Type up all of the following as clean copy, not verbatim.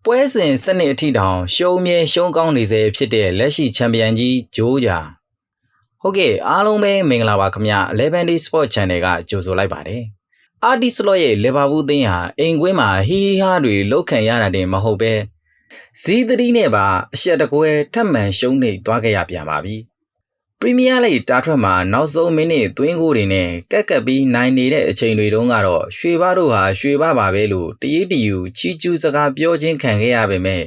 ပွဲစဉ်စနစ်အထိတောင်ရှုံးမြဲရှုံးကောင်းနေစေဖြစ်တဲ့လက်ရှိချန်ပီယံကြီးဂျိုးဂျာဟုတ်ကဲ့အားလုံးပဲမင်္ဂလာပါခင်ဗျ11 Sport Channel ကကြိုဆိုလိုက်ပါတယ်အာဒီစလော့ရဲ့လီဗာပူးအသင်းဟာအိမ်ကွင်းမှာဟီဟီဟာတွေလောက်ခံရတာတင်မဟုတ်ပဲဇီးသတိနဲ့ပါအရှက်တကွဲထပ်မံရှုံးနေသွားခဲ့ရပြန်ပါပြီပရီးမီးယားလိတာထွက်မှာနောက်ဆုံးမိနစ်သွင်းဂိုးတွေနဲ့ကက်ကပ်ပြီးနိုင်နေတဲ့အချိန်တွေတုန်းကတော့ရွှေဘတို့ဟာရွှေဘပါပဲလို့တရေးတယူချီကျူးစကားပြောချင်းခံခဲ့ရပေမဲ့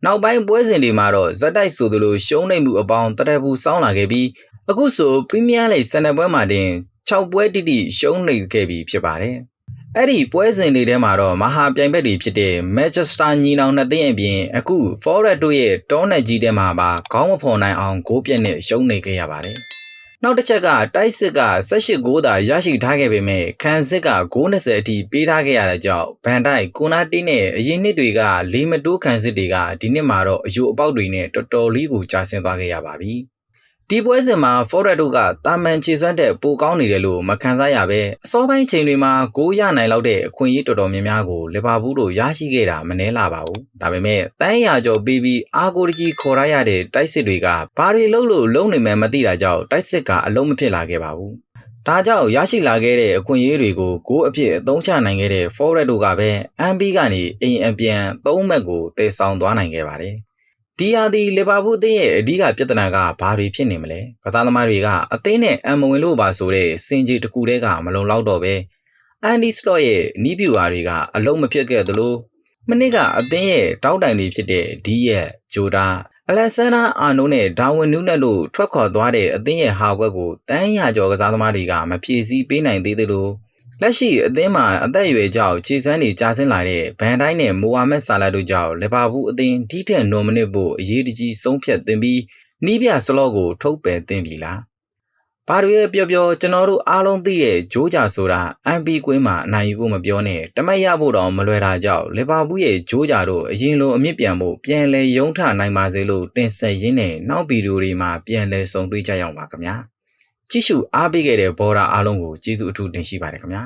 နောက်ပိုင်းပွဲစဉ်တွေမှာတော့ဇက်တိုက်ဆိုသလိုရှုံးနေမှုအပေါင်းတရပူစောင်းလာခဲ့ပြီးအခုဆိုပရီးမီးယားလိ12ပွဲမှာတင်6ပွဲတိတိရှုံးနေခဲ့ပြီဖြစ်ပါတယ်အဲ့ဒီပွဲစဉ်တွေထဲမှာတော့မဟာပြိုင်ဘက်တွေဖြစ်တဲ့ Manchester ညီနောင်နှစ်သင်းအပြင်အခု Forest တို့ရဲ့တောနယ်ကြီးထဲမှာပါခေါင်းမဖော်နိုင်အောင်ဂိုးပြက်နဲ့ရှုံးနေခဲ့ရပါတယ်။နောက်တစ်ချက်ကတိုက်စစ်က18ဂိုးသာရရှိထားခဲ့ပေမဲ့ခံစစ်ကဂိုး20အထိပေးထားခဲ့ရတဲ့ကြောင့်ဗန်ဒိုက်ကိုနာတီနဲ့အရင်နှစ်တွေကလေးမတိုးခံစစ်တွေကဒီနှစ်မှာတော့အယိုအပေါက်တွေနဲ့တော်တော်လေးကိုကြာဆင်းသွားခဲ့ရပါပြီ။ဒီပွဲစဉ်မှာ Forest တို့ကတာမန်ခြေစွမ်းတဲ့ပိုကောင်းနေတယ်လို့မခံစားရပဲအစောပိုင်းချိန်တွေမှာဂိုးရနိုင်လောက်တဲ့အခွင့်အရေးတော်တော်များများကိုလီဗာပူးတို့ရရှိခဲ့တာမနှဲလာပါဘူးဒါပေမဲ့တန်းရာကျော်ပြီးပြီးအာဂိုတကြီးခေါ်ရရတဲ့တိုက်စစ်တွေကဘာတွေလုပ်လို့လုံးနေမှန်းမသိတာကြောင့်တိုက်စစ်ကအလုံးမဖြစ်လာခဲ့ပါဘူးဒါကြောင့်ရရှိလာခဲ့တဲ့အခွင့်အရေးတွေကိုဂိုးအဖြစ်အသုံးချနိုင်ခဲ့တဲ့ Forest တို့ကပဲ MB ကနေအိမ်အပြန်3မှတ်ကိုတည်ဆောင်သွားနိုင်ခဲ့ပါတယ်ဒီဟာဒီလီဗာပူးအသင်းရဲ့အဓိကပြဿနာကဘာတွေဖြစ်နေမလဲကစားသမားတွေကအသင်းနဲ့အမဝင်လို့ပါဆိုတဲ့စင်ကြီးတစ်ခုတည်းကမလုံလောက်တော့ပဲအန်ဒီစလော့ရဲ့နီးပြူဟာတွေကအလုံးမဖြစ်ခဲ့သလိုမနစ်ကအသင်းရဲ့တောက်တိုင်တွေဖြစ်တဲ့ဒီရဲ့ဂျိုဒါအလက်ဆန်ဒါအာနိုနဲ့ဒါဝင်နူးနက်တို့ထွက်ခွာသွားတဲ့အသင်းရဲ့ဟာကွက်ကိုတန်းရကျော်ကစားသမားတွေကမဖြည့်ဆည်းပေးနိုင်သေးသလိုလက်ရှိအသင်းမှာအသက်အရွယ်ကြောင့်ခြေစမ်းတွေကြာဆင်းလာတဲ့ဗန်ဒိုင်းနဲ့မိုဟာမက်ဆာလာတို့ကြောင့်လီဗာပူးအသင်းဒီထက်နိုမနစ်ဖို့အရေးတကြီးဆုံးဖြတ်သင်ပြီးနီးပြစလော့ကိုထုတ်ပယ်သင်ပြီလားဘာတွေပြောကျွန်တော်တို့အားလုံးသိတဲ့ဂျိုးဂျာဆိုတာ MB ကွင်းမှာအနိုင်ယူဖို့မပြောနဲ့တမက်ရဖို့တော့မလွယ်တာကြောင့်လီဗာပူးရဲ့ဂျိုးဂျာတို့အရင်လိုအမြင့်ပြန်ဖို့ပြန်လဲရုံးထနိုင်ပါစေလို့တင်ဆက်ရင်းနဲ့နောက်ဗီဒီယိုတွေမှာပြန်လဲဆုံတွေ့ကြရအောင်ပါခင်ဗျာကြည့်ရှုအားပေးခဲ့တဲ့ဘော်ဒါအားလုံးကိုကျေးဇူးအထူးတင်ရှိပါတယ်ခင်ဗျာ